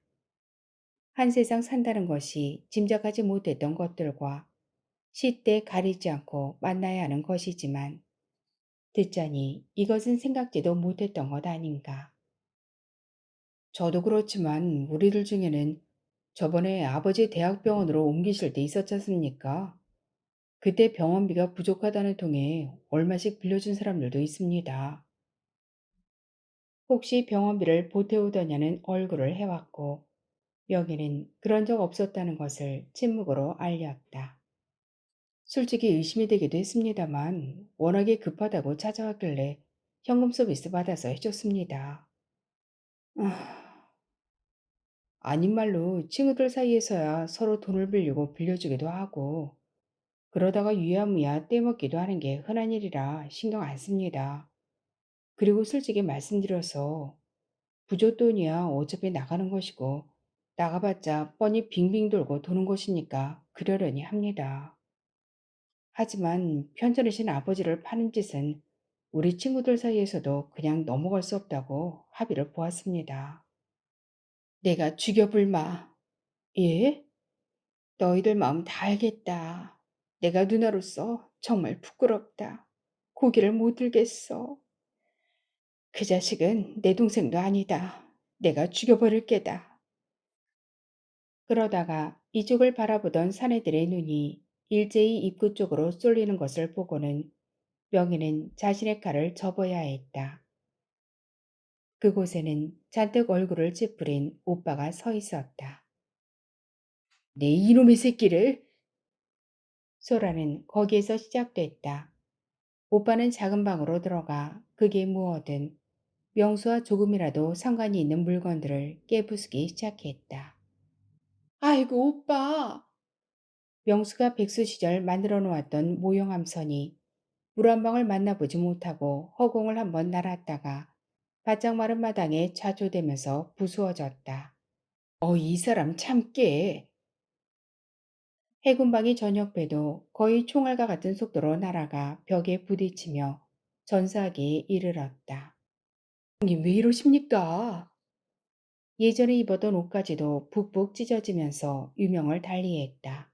한 세상 산다는 것이 짐작하지 못했던 것들과 시때 가리지 않고 만나야 하는 것이지만 듣자니 이것은 생각지도 못했던 것 아닌가. 저도 그렇지만 우리들 중에는 저번에 아버지 대학병원으로 옮기실 때 있었지 않습니까? 그때 병원비가 부족하다는 통에 얼마씩 빌려준 사람들도 있습니다. 혹시 병원비를 보태오더냐는 얼굴을 해왔고 명희는 그런 적 없었다는 것을 침묵으로 알렸다. 솔직히 의심이 되기도 했습니다만 워낙에 급하다고 찾아왔길래 현금 서비스 받아서 해줬습니다. 아, 아닌 말로 친구들 사이에서야 서로 돈을 빌리고 빌려주기도 하고 그러다가 유야무야 떼먹기도 하는 게 흔한 일이라 신경 안 씁니다. 그리고 솔직히 말씀드려서 부잣돈이야 어차피 나가는 것이고 나가봤자 뻔히 빙빙 돌고 도는 것이니까 그러려니 합니다. 하지만 편찮으신 아버지를 파는 짓은 우리 친구들 사이에서도 그냥 넘어갈 수 없다고 합의를 보았습니다. 내가 죽여불마. 예? 너희들 마음 다 알겠다. 내가 누나로서 정말 부끄럽다. 고개를 못 들겠어. 그 자식은 내 동생도 아니다. 내가 죽여버릴 게다. 그러다가 이쪽을 바라보던 사내들의 눈이 일제히 입구 쪽으로 쏠리는 것을 보고는 명희는 자신의 칼을 접어야 했다. 그곳에는 잔뜩 얼굴을 찌푸린 오빠가 서 있었다. 내 이놈의 새끼를! 소라는 거기에서 시작됐다. 오빠는 작은 방으로 들어가 그게 무엇든 명수와 조금이라도 상관이 있는 물건들을 깨부수기 시작했다. 아이고 오빠! 명수가 백수 시절 만들어 놓았던 모형암선이 물 한 방울 만나보지 못하고 허공을 한번 날았다가 바짝 마른 마당에 좌초되면서 부수어졌다. 이 사람 참깨. 해군방이 저녁배도 거의 총알과 같은 속도로 날아가 벽에 부딪히며 전사하기에 이르렀다. 형님 왜 이러십니까? 예전에 입었던 옷까지도 북북 찢어지면서 유명을 달리했다.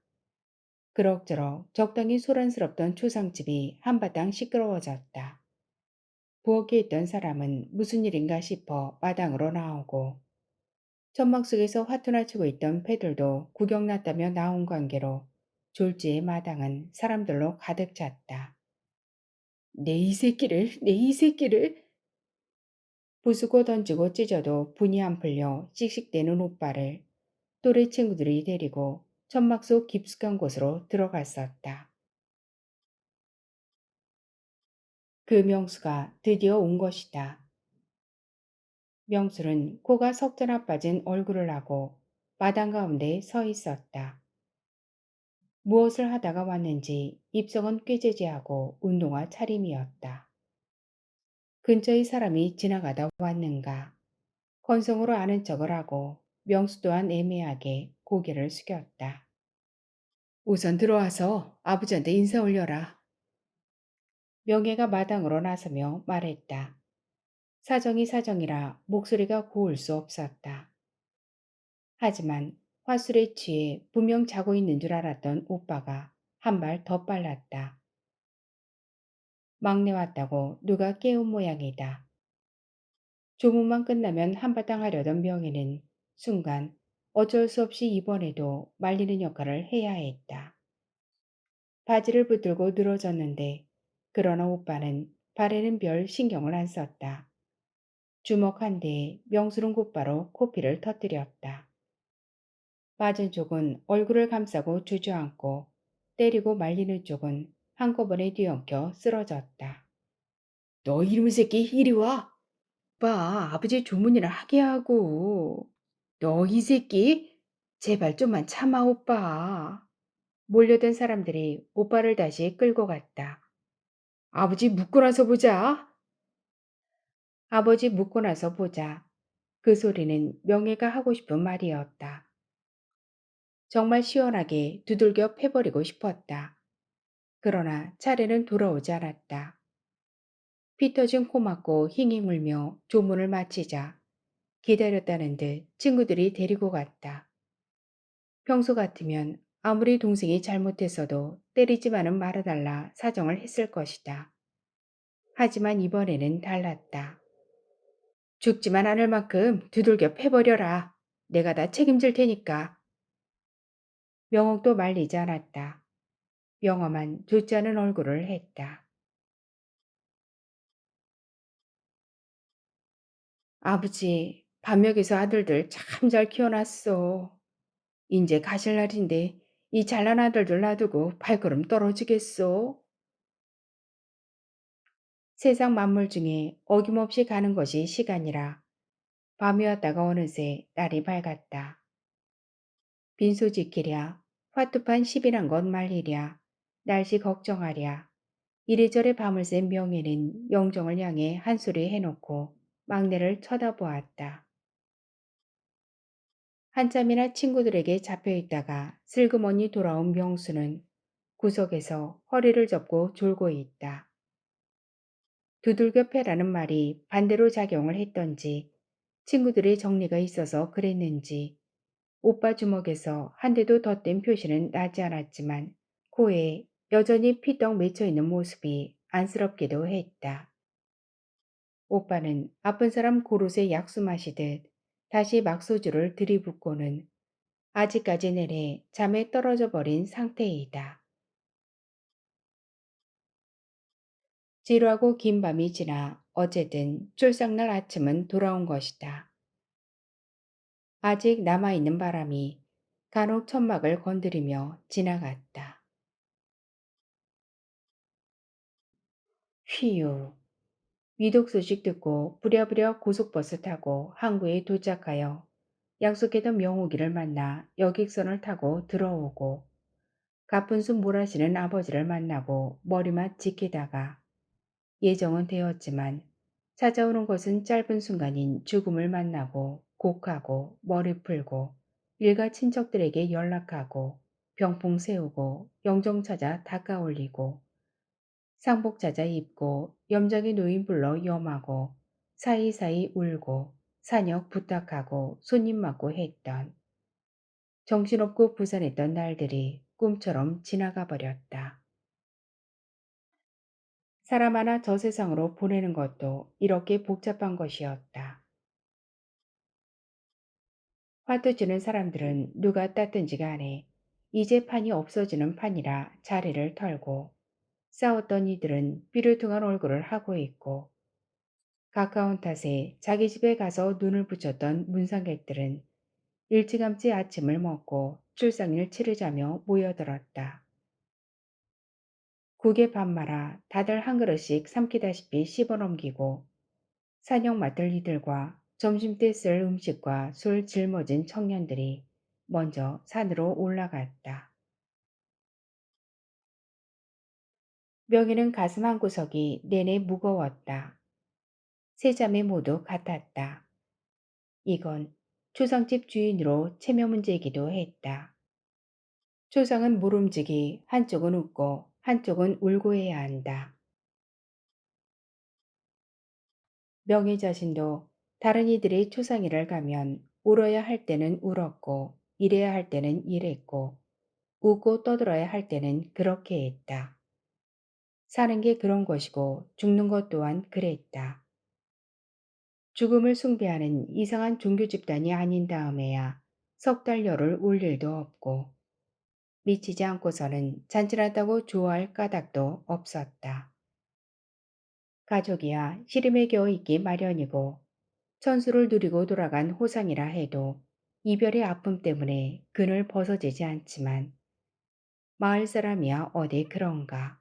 그럭저럭 적당히 소란스럽던 초상집이 한바탕 시끄러워졌다. 부엌에 있던 사람은 무슨 일인가 싶어 마당으로 나오고 천막 속에서 화투나 치고 있던 패들도 구경 났다며 나온 관계로 졸지의 마당은 사람들로 가득 찼다. 내 이 새끼를, 내 이 새끼를! 부수고 던지고 찢어도 분이 안 풀려 씩씩대는 오빠를 또래 친구들이 데리고 천막 속 깊숙한 곳으로 들어갔었다. 그 명수가 드디어 온 것이다. 명수는 코가 석자나 빠진 얼굴을 하고 마당 가운데 서 있었다. 무엇을 하다가 왔는지 입속은 꾀재재하고 운동화 차림이었다. 근처의 사람이 지나가다 왔는가. 건성으로 아는 척을 하고 명수 또한 애매하게 고개를 숙였다. 우선 들어와서 아버지한테 인사 올려라. 명예가 마당으로 나서며 말했다. 사정이 사정이라 목소리가 고울 수 없었다. 하지만 화술에 취해 분명 자고 있는 줄 알았던 오빠가 한 발 더 빨랐다. 막내 왔다고 누가 깨운 모양이다. 조문만 끝나면 한바탕 하려던 명예는 순간 어쩔 수 없이 이번에도 말리는 역할을 해야 했다. 바지를 붙들고 늘어졌는데 그러나 오빠는 발에는 별 신경을 안 썼다. 주먹 한 대에 명수는 곧바로 코피를 터뜨렸다. 맞은 쪽은 얼굴을 감싸고 주저앉고 때리고 말리는 쪽은 한꺼번에 뒤엉켜 쓰러졌다. 너 이놈의 새끼 이리 와. 오빠 아버지 조문이나 하게 하고. 너 이 새끼 제발 좀만 참아 오빠. 몰려든 사람들이 오빠를 다시 끌고 갔다. 아버지 묻고 나서 보자. 아버지 묻고 나서 보자. 그 소리는 명예가 하고 싶은 말이었다. 정말 시원하게 두들겨 패버리고 싶었다. 그러나 차례는 돌아오지 않았다. 피 터진 코 막고 힝히 울며 조문을 마치자 기다렸다는 듯 친구들이 데리고 갔다. 평소 같으면 아무리 동생이 잘못했어도 때리지만은 말아달라 사정을 했을 것이다. 하지만 이번에는 달랐다. 죽지만 않을 만큼 두들겨 패버려라. 내가 다 책임질 테니까. 명옥도 말리지 않았다. 명엄한 좋지 않은 얼굴을 했다. 아버지, 반역에서 아들들 참 잘 키워놨어. 인제 가실 날인데 이 잘난 아들들 놔두고 발걸음 떨어지겠어? 세상 만물 중에 어김없이 가는 것이 시간이라 밤이 왔다가 어느새 날이 밝았다. 빈소 지키랴, 화투판 10이란 것 말리랴, 날씨 걱정하랴. 이래저래 밤을 샌 명예는 영정을 향해 한 소리 해놓고 막내를 쳐다보았다. 한참이나 친구들에게 잡혀있다가 슬그머니 돌아온 명수는 구석에서 허리를 접고 졸고 있다. 두들겨 패라는 말이 반대로 작용을 했던지 친구들의 정리가 있어서 그랬는지 오빠 주먹에서 한 대도 덧댄 표시는 나지 않았지만 코에 여전히 피떡 맺혀있는 모습이 안쓰럽기도 했다. 오빠는 아픈 사람 고로쇠 약수 마시듯 다시 막소주를 들이붓고는 아직까지 내내 잠에 떨어져 버린 상태이다. 지루하고 긴 밤이 지나 어쨌든 출상날 아침은 돌아온 것이다. 아직 남아있는 바람이 간혹 천막을 건드리며 지나갔다. 휘유. 위독 소식 듣고 부랴부랴 고속버스 타고 항구에 도착하여 약속했던 명옥이를 만나 여객선을 타고 들어오고 가뿐숨 몰아쉬는 아버지를 만나고 머리맡 지키다가 예정은 되었지만 찾아오는 것은 짧은 순간인 죽음을 만나고 곡하고 머리 풀고 일가 친척들에게 연락하고 병풍 세우고 영정 찾아 닦아올리고 상복 찾아 입고 염장의 노인 불러 염하고 사이사이 울고 산역 부탁하고 손님 맞고 했던 정신없고 부산했던 날들이 꿈처럼 지나가 버렸다. 사람 하나 저 세상으로 보내는 것도 이렇게 복잡한 것이었다. 화투 치는 사람들은 누가 땄든지 간에 이제 판이 없어지는 판이라 자리를 털고 싸웠던 이들은 삐뚤통한 얼굴을 하고 있고 가까운 탓에 자기 집에 가서 눈을 붙였던 문상객들은 일찌감치 아침을 먹고 출상을 치르자며 모여들었다. 국에 밥 말아 다들 한 그릇씩 삼키다시피 씹어넘기고 사냥 맡을 이들과 점심때 쓸 음식과 술 짊어진 청년들이 먼저 산으로 올라갔다. 명희는 가슴 한구석이 내내 무거웠다. 세 자매 모두 같았다. 이건 초상집 주인으로 체면 문제이기도 했다. 초상은 모름지기 한쪽은 웃고 한쪽은 울고 해야 한다. 명희 자신도 다른 이들의 초상일을 가면 울어야 할 때는 울었고 일해야 할 때는 일했고 웃고 떠들어야 할 때는 그렇게 했다. 사는 게 그런 것이고 죽는 것 또한 그랬다. 죽음을 숭배하는 이상한 종교 집단이 아닌 다음에야 석 달 열을 울 일도 없고 미치지 않고서는 잔진하다고 좋아할 까닭도 없었다. 가족이야 시름에 겨워 있기 마련이고 천수를 누리고 돌아간 호상이라 해도 이별의 아픔 때문에 그늘 벗어지지 않지만 마을 사람이야 어디 그런가.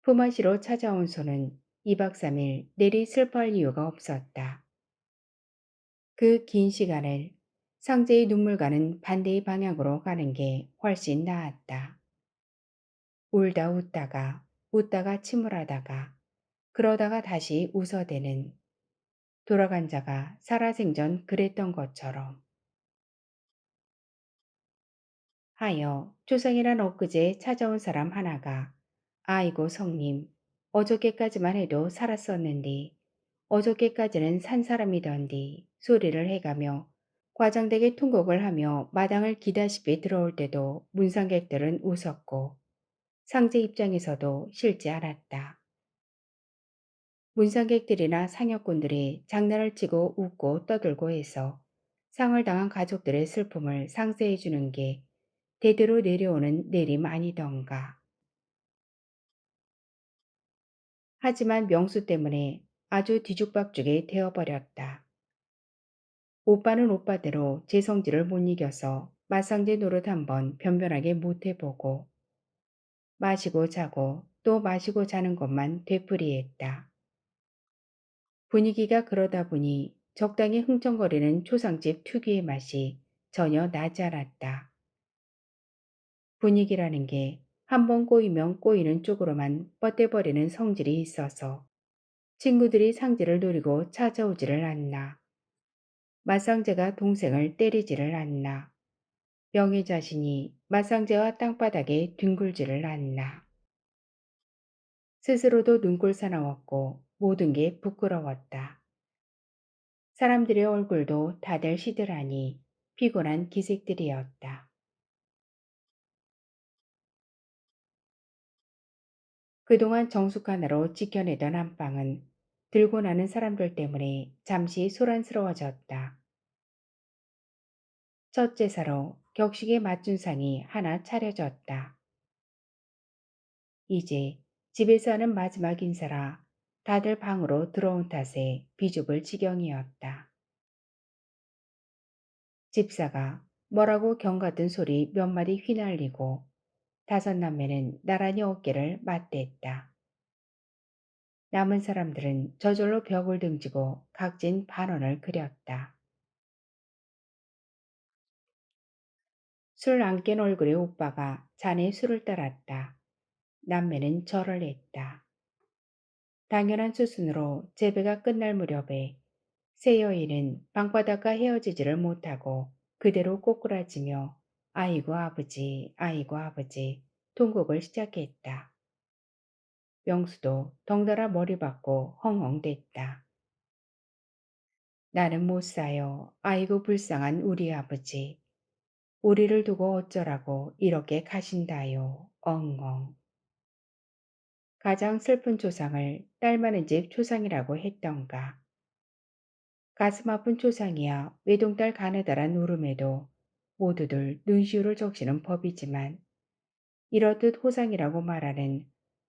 품앗이로 찾아온 소는 2박 3일 내리 슬퍼할 이유가 없었다. 그 긴 시간을 상제의 눈물 가는 반대의 방향으로 가는 게 훨씬 나았다. 울다 웃다가 웃다가 침울하다가 그러다가 다시 웃어대는 돌아간 자가 살아생전 그랬던 것처럼 하여 조상이란 엊그제 찾아온 사람 하나가 아이고 성님 어저께까지만 해도 살았었는디 어저께까지는 산 사람이던디 소리를 해가며 과장되게 통곡을 하며 마당을 기다시피 들어올 때도 문상객들은 웃었고 상제 입장에서도 싫지 않았다. 문상객들이나 상여꾼들이 장난을 치고 웃고 떠들고 해서 상을 당한 가족들의 슬픔을 상쇄해 주는 게 대대로 내려오는 내림 아니던가. 하지만 명수 때문에 아주 뒤죽박죽이 되어버렸다. 오빠는 오빠대로 제 성질을 못 이겨서 맞상제 노릇 한번 변변하게 못 해보고 마시고 자고 또 마시고 자는 것만 되풀이했다. 분위기가 그러다 보니 적당히 흥청거리는 초상집 특유의 맛이 전혀 나지 않았다. 분위기라는 게 한번 꼬이면 꼬이는 쪽으로만 뻗대버리는 성질이 있어서 친구들이 상제를 노리고 찾아오지를 않나. 맞상제가 동생을 때리지를 않나. 명의 자신이 맞상제와 땅바닥에 뒹굴지를 않나. 스스로도 눈꼴 사나웠고 모든 게 부끄러웠다. 사람들의 얼굴도 다들 시들하니 피곤한 기색들이었다. 그동안 정숙 하나로 지켜내던 안방은 들고 나는 사람들 때문에 잠시 소란스러워졌다. 첫 제사로 격식에 맞춘 상이 하나 차려졌다. 이제 집에서 하는 마지막 인사라 다들 방으로 들어온 탓에 비좁을 지경이었다. 집사가 뭐라고 경같은 소리 몇 마디 휘날리고 다섯 남매는 나란히 어깨를 맞댔다. 남은 사람들은 저절로 벽을 등지고 각진 반원을 그렸다. 술 안 깬 얼굴의 오빠가 잔에 술을 따랐다. 남매는 절을 했다. 당연한 수순으로 재배가 끝날 무렵에 새 여인은 방바닥과 헤어지지를 못하고 그대로 꼬꾸라지며 아이고 아버지 아이고 아버지 통곡을 시작했다. 명수도 덩달아 머리 받고 헝헝댔다. 나는 못 사요. 아이고 불쌍한 우리 아버지. 우리를 두고 어쩌라고 이렇게 가신다요. 엉엉. 가장 슬픈 조상을 딸 많은 집 조상이라고 했던가. 가슴 아픈 조상이야 외동딸 가느다란 울음에도 모두들 눈시울을 적시는 법이지만 이렇듯 호상이라고 말하는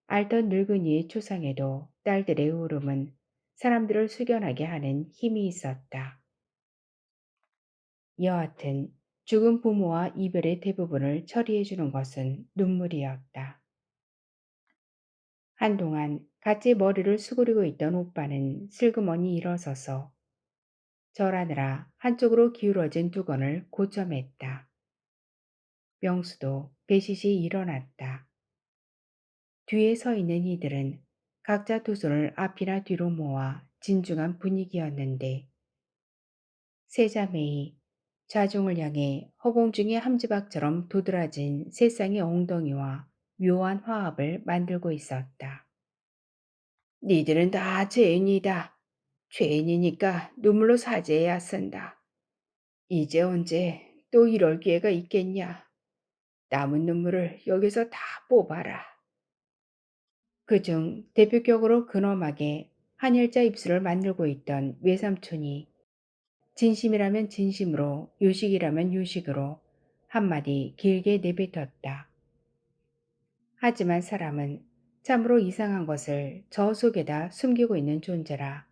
알던 늙은이의 조상에도 딸들의 울음은 사람들을 숙연하게 하는 힘이 있었다. 여하튼 죽은 부모와 이별의 대부분을 처리해주는 것은 눈물이었다. 한동안 같이 머리를 수그리고 있던 오빠는 슬그머니 일어서서 절하느라 한쪽으로 기울어진 두건을 고점했다. 명수도 배시시 일어났다. 뒤에 서 있는 이들은 각자 두 손을 앞이나 뒤로 모아 진중한 분위기였는데 세 자매이 좌중을 향해 허공 중의 함지박처럼 도드라진 세상의 엉덩이와 묘한 화합을 만들고 있었다. 니들은 다 죄인이다. 죄인이니까 눈물로 사죄해야 쓴다. 이제 언제 또 이럴 기회가 있겠냐. 남은 눈물을 여기서 다 뽑아라. 그중 대표격으로 근엄하게 한일자 입술을 만들고 있던 외삼촌이 진심이라면 진심으로 요식이라면 요식으로 한마디 길게 내뱉었다. 하지만 사람은 참으로 이상한 것을 저 속에다 숨기고 있는 존재라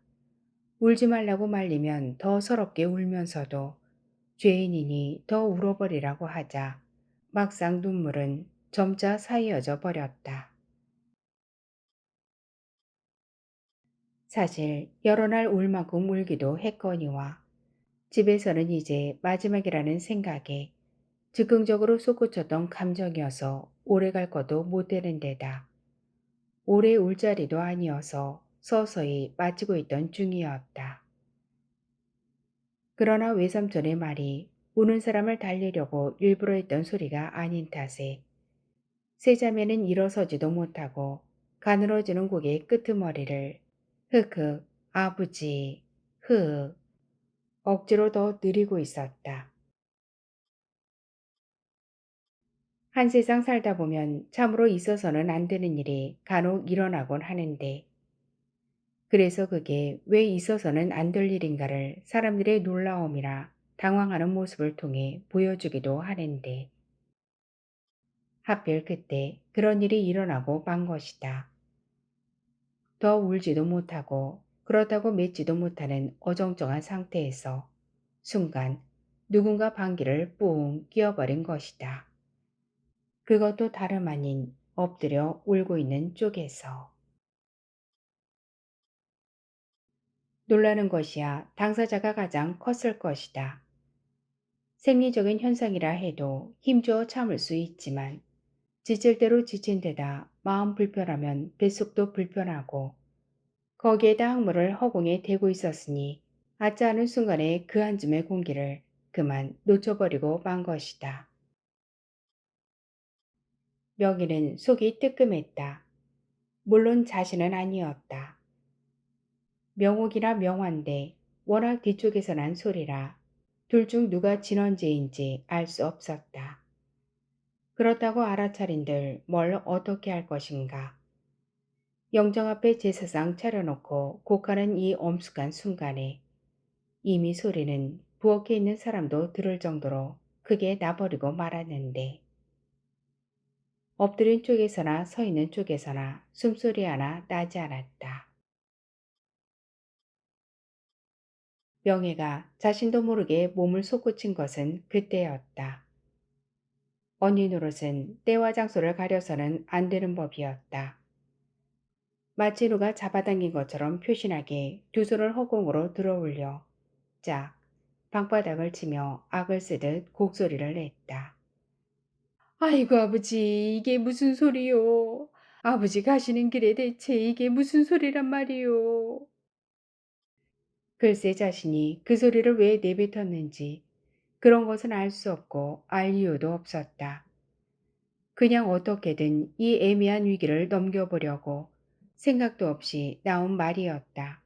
울지 말라고 말리면 더 서럽게 울면서도 죄인이니 더 울어버리라고 하자 막상 눈물은 점차 사이어져 버렸다. 사실 여러 날 울 만큼 울기도 했거니와 집에서는 이제 마지막이라는 생각에 즉흥적으로 솟구쳤던 감정이어서 오래 갈 것도 못 되는 데다 오래 울 자리도 아니어서 서서히 빠지고 있던 중이었다. 그러나 외삼촌의 말이 우는 사람을 달래려고 일부러 했던 소리가 아닌 탓에 세자매는 일어서지도 못하고 가늘어지는 고개의 끄트머리를 흑흑 아버지 흑 억지로 더 느리고 있었다. 한 세상 살다 보면 참으로 있어서는 안 되는 일이 간혹 일어나곤 하는데 그래서 그게 왜 있어서는 안 될 일인가를 사람들의 놀라움이나 당황하는 모습을 통해 보여주기도 하는데 하필 그때 그런 일이 일어나고 만 것이다. 더 울지도 못하고 그렇다고 맺지도 못하는 어정쩡한 상태에서 순간 누군가 방귀를 뿡 뀌어버린 것이다. 그것도 다름 아닌 엎드려 울고 있는 쪽에서. 놀라는 것이야 당사자가 가장 컸을 것이다. 생리적인 현상이라 해도 힘주어 참을 수 있지만 지칠 대로 지친 데다 마음 불편하면 뱃속도 불편하고 거기에다 항문을 허공에 대고 있었으니 아차 하는 순간에 그 한 줌의 공기를 그만 놓쳐버리고 만 것이다. 명희는 속이 뜨끔했다. 물론 자신은 아니었다. 명옥이나 명환데 워낙 뒤쪽에서 난 소리라 둘 중 누가 진원지인지 알 수 없었다. 그렇다고 알아차린들 뭘 어떻게 할 것인가. 영정 앞에 제사상 차려놓고 곡하는 이 엄숙한 순간에 이미 소리는 부엌에 있는 사람도 들을 정도로 크게 나버리고 말았는데 엎드린 쪽에서나 서 있는 쪽에서나 숨소리 하나 나지 않았다. 명혜가 자신도 모르게 몸을 솟구친 것은 그때였다. 언니 노릇은 때와 장소를 가려서는 안 되는 법이었다. 마치 누가 잡아당긴 것처럼 표신하게 두 손을 허공으로 들어올려 짝 방바닥을 치며 악을 쓰듯 곡소리를 냈다. 아이고 아버지 이게 무슨 소리요. 아버지 가시는 길에 대체 이게 무슨 소리란 말이요. 글쎄 자신이 그 소리를 왜 내뱉었는지 그런 것은 알 수 없고 알 이유도 없었다. 그냥 어떻게든 이 애매한 위기를 넘겨보려고 생각도 없이 나온 말이었다.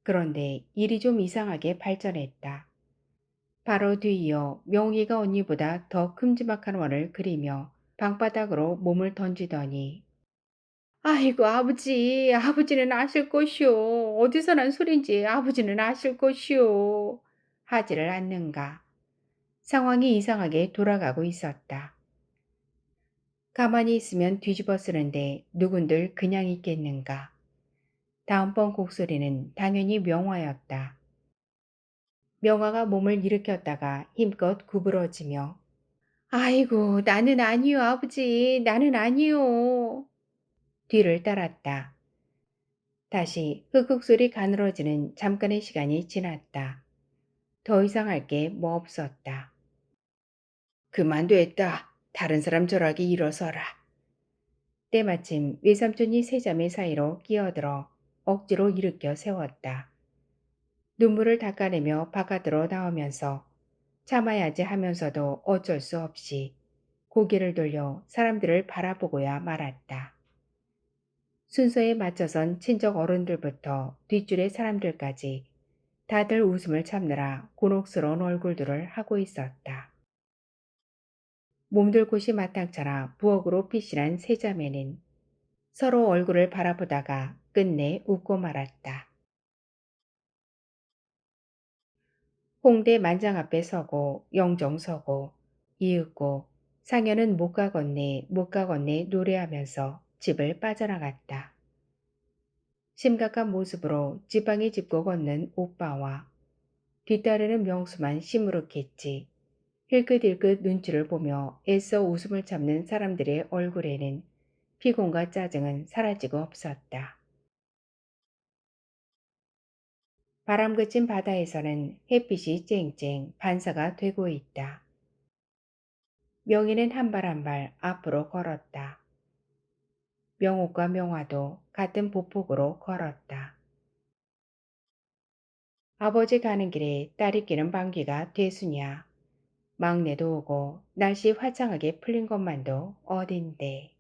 그런데 일이 좀 이상하게 발전했다. 바로 뒤이어 명희가 언니보다 더 큼지막한 원을 그리며 방바닥으로 몸을 던지더니 아이고 아버지 아버지는 아실 것이오. 어디서 난 소린지 아버지는 아실 것이오. 하지를 않는가. 상황이 이상하게 돌아가고 있었다. 가만히 있으면 뒤집어 쓰는데 누군들 그냥 있겠는가. 다음번 곡소리는 당연히 명화였다. 명화가 몸을 일으켰다가 힘껏 구부러지며 아이고 나는 아니요 아버지 나는 아니요. 뒤를 따랐다. 다시 흑흑 소리 가늘어지는 잠깐의 시간이 지났다. 더 이상 할 게 뭐 없었다. 그만 됐다. 다른 사람 절하게 일어서라. 때마침 외삼촌이 세자매 사이로 끼어들어 억지로 일으켜 세웠다. 눈물을 닦아내며 바깥으로 나오면서 참아야지 하면서도 어쩔 수 없이 고개를 돌려 사람들을 바라보고야 말았다. 순서에 맞춰선 친정 어른들부터 뒷줄의 사람들까지 다들 웃음을 참느라 곤혹스러운 얼굴들을 하고 있었다. 몸둘 곳이 마땅찮아 부엌으로 피신한 세 자매는 서로 얼굴을 바라보다가 끝내 웃고 말았다. 홍대 만장 앞에 서고 영정 서고 이윽고 상현은 못 가겠네 못 가겠네 노래하면서 집을 빠져나갔다. 심각한 모습으로 지팡이 짚고 걷는 오빠와 뒤따르는 명수만 시무룩했지. 힐끗힐끗 눈치를 보며 애써 웃음을 참는 사람들의 얼굴에는 피곤과 짜증은 사라지고 없었다. 바람 그친 바다에서는 햇빛이 쨍쨍 반사가 되고 있다. 명희는 한 발 한 발 앞으로 걸었다. 명옥과 명화도 같은 보폭으로 걸었다. 아버지 가는 길에 딸이 끼는 방귀가 되수냐. 막내도 오고 날씨 화창하게 풀린 것만도 어딘데.